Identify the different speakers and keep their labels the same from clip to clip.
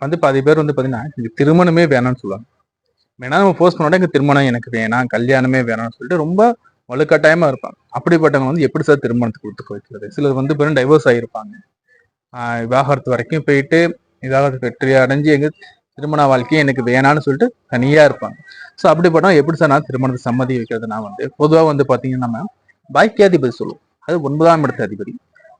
Speaker 1: வந்து பாதி பேர் வந்து பாத்தீங்கன்னா எனக்கு திருமணமே வேணாம்னு சொல்லுவாங்க. வேணா நம்ம ஃபோர்ஸ் பண்ணோட எங்க திருமணம் எனக்கு வேணாம், கல்யாணமே வேணாம்னு சொல்லிட்டு ரொம்ப வலுக்கட்டாயமா இருப்பாங்க. அப்படிப்பட்டவங்க வந்து எப்படி சார் திருமணத்துக்கு ஒத்துக்க வைக்கிறது? சிலர் வந்து பாத்தீங்கன்னா டைவர்ஸ் ஆகியிருப்பாங்க. விவாகரத்து வரைக்கும் போயிட்டு விவாகரத்து வெற்றி அடைஞ்சு எங்க திருமண வாழ்க்கையை எனக்கு வேணான்னு சொல்லிட்டு தனியா இருப்பாங்க. ஸோ அப்படிப்பட்டவங்க எப்படி சார் நான் திருமணத்தை சம்மதி வைக்கிறது? நான் வந்து பொதுவாக வந்து பாத்தீங்கன்னா நம்ம பாக்கியாதிபதி சொல்லுவோம். அது 9ஆம் இடத்து அதிபதி.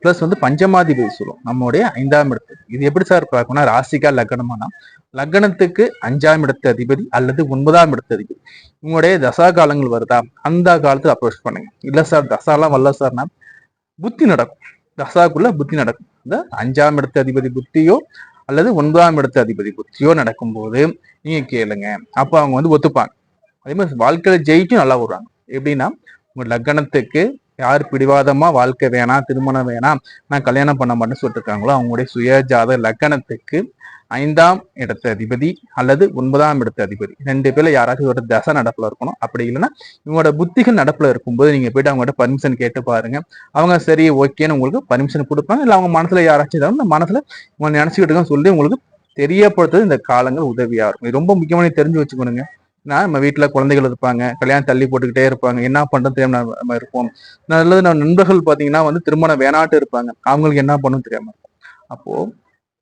Speaker 1: பிளஸ் வந்து பஞ்சமாதிபதி சொல்லுவோம். நம்மளுடைய 5ஆம் இடத்து. இது எப்படி சார் பார்க்கணும்னா ராசிக்கா லக்னமானா லக்னத்துக்கு 5ஆம் இடத்து அதிபதி அல்லது 9ஆம் இடத்து அதிபதி. உங்களுடைய தசா காலங்கள் வருதா? அந்த காலத்துக்கு அப்ரோச் பண்ணுங்க. இல்ல சார் தசாலாம் வரல சார்னா புத்தி நடக்கும். தசாக்குள்ள புத்தி நடக்கும். இந்த 5ஆம் இடத்து அதிபதி புத்தியோ அல்லது 9ஆம் இடத்து அதிபதி புத்தியோ நடக்கும்போது நீங்க கேளுங்க. அப்போ அவங்க வந்து ஒத்துப்பாங்க. அதே மாதிரி வாழ்க்கையில ஜெயிச்சும் நல்லா வருவாங்க. எப்படின்னா உங்க லக்னத்துக்கு யார் பிடிவாதமா வாழ்க்கை வேணாம், திருமணம் வேணாம், நான் கல்யாணம் பண்ண மாட்டேன்னு சொல்லிட்டு இருக்காங்களோ அவங்களுடைய சுயஜாத லக்னத்துக்கு 5ஆம் இடத்து அதிபதி அல்லது 9ஆம் இடத்து அதிபதி 2 பேர்ல யாராச்சும் ஒரு தசை நடப்புல இருக்கணும். அப்படி இல்லைன்னா இவங்களோட புத்திகள் நடப்புல இருக்கும்போது நீங்க போயிட்டு அவங்ககிட்ட பர்மிஷன் கேட்டு பாருங்க. அவங்க சரி ஓகேன்னு உங்களுக்கு பர்மிஷன் கொடுப்பாங்க. இல்லை அவங்க மனசுல யாராச்சும் ஏதாவது மனசுல உங்க நினைச்சுக்கிட்டு சொல்லி உங்களுக்கு தெரியப்படுத்துறது இந்த காலங்கள் உதவியா இருக்கும். இது ரொம்ப முக்கியமான தெரிஞ்சு வச்சுக்கணுங்க. நம்ம வீட்டுல குழந்தைகள் இருப்பாங்க, கல்யாணம் தள்ளி போட்டுக்கிட்டே இருப்பாங்க, என்ன பண்றது தெரியாம நம்ம இருப்போம். நல்லது நம்ம நண்பர்கள் பாத்தீங்கன்னா வந்து திருமணம் வேணாட்டு இருப்பாங்க, அவங்களுக்கு என்ன பண்ணணும் தெரியாம இருக்கும். அப்போ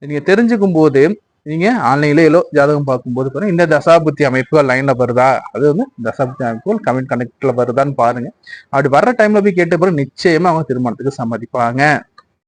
Speaker 1: நீங்க தெரிஞ்சுக்கும் போது நீங்க ஆன்லைன்ல ஜாதகம் பார்க்கும்போது பாருங்க இந்த தசாபுத்தி அமைப்புகள் லைன்ல வருதா, அது வந்து தசாபுத்தி அமைப்புகள் கமெண்ட் கனெக்ட்ல வருதான்னு பாருங்க. அப்படி வர்ற டைம்ல போய் கேட்ட பிறகு நிச்சயமா அவங்க திருமணத்துக்கு சம்மதிப்பாங்க.